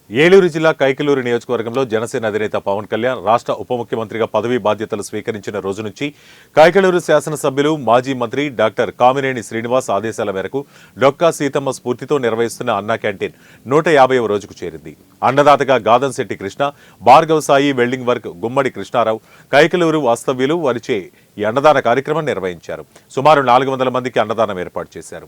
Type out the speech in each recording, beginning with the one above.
ఏలూరు జిల్లా కైకలూరు నియోజకవర్గంలో జనసేన అధినేత పవన్ కళ్యాణ్ రాష్ట్ర ఉప ముఖ్యమంత్రిగా పదవీ బాధ్యతలు స్వీకరించిన రోజు నుంచి కైకలూరు శాసనసభ్యులు మాజీ మంత్రి డాక్టర్ కామినేని శ్రీనివాస్ ఆదేశాల మేరకు డొక్కా సీతమ్మ స్ఫూర్తితో నిర్వహిస్తున్న అన్నా క్యాంటీన్ 150వ రోజుకు చేరింది. అన్నదాతగా గాదంశెట్టి కృష్ణ, భార్గవ సాయి వెల్డింగ్ వర్క్ గుమ్మడి కృష్ణారావు, కైకలూరు వాస్తవ్యులు వారిచే ఈ అన్నదాన కార్యక్రమం నిర్వహించారు. సుమారు 400 మందికి అన్నదానం ఏర్పాటు చేశారు.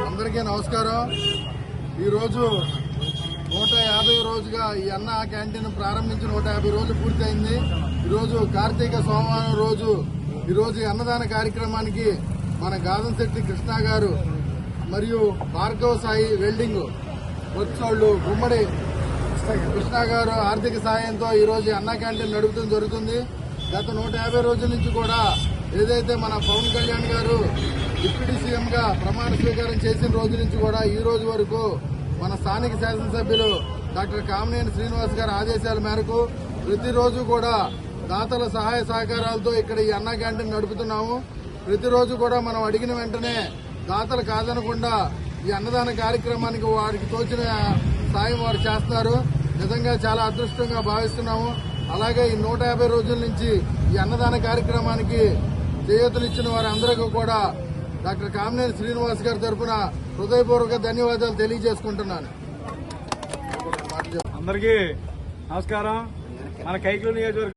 అందరికీ నమస్కారం. ఈరోజు 150 రోజుగా ఈ అన్న క్యాంటీన్ ప్రారంభించి 150 రోజులు పూర్తయింది. ఈరోజు కార్తీక సోమవారం రోజు ఈరోజు అన్నదాన కార్యక్రమానికి మన గాదంశెట్టి కృష్ణ గారు మరియు భార్గవ సాయి వెల్డింగ్ వర్క్స్ వాళ్ళు గుమ్మడి కృష్ణ గారు ఆర్థిక సాయంతో ఈరోజు అన్న క్యాంటీన్ నడుపుతూ జరుగుతుంది. గత 150 రోజుల నుంచి కూడా ఏదైతే మన పవన్ కళ్యాణ్ గారు డిప్యూటీ సీఎం గా ప్రమాణ స్వీకారం చేసిన రోజు నుంచి కూడా ఈ రోజు వరకు మన స్థానిక శాసనసభ్యులు డాక్టర్ కామినేని శ్రీనివాస్ గారి ఆదేశాల మేరకు ప్రతిరోజు కూడా దాతల సహాయ సహకారాలతో ఇక్కడ ఈ అన్న క్యాంటీన్ నడుపుతున్నాము. ప్రతిరోజు కూడా మనం అడిగిన వెంటనే దాతలు కాదనకుండా ఈ అన్నదాన కార్యక్రమానికి వారికి తోచిన సాయం వారు చేస్తారు. నిజంగా చాలా అదృష్టంగా భావిస్తున్నాము. అలాగే ఈ 150 రోజుల నుంచి ఈ అన్నదాన కార్యక్రమానికి చేయూతనిచ్చిన వారందరికీ కూడా డాక్టర్ కామినేని శ్రీనివాస్ గారి తరఫున హృదయపూర్వక ధన్యవాదాలు తెలియజేసుకుంటున్నాను. అందరికీ నమస్కారం. మన కైకలూరు నియోజకవర్గం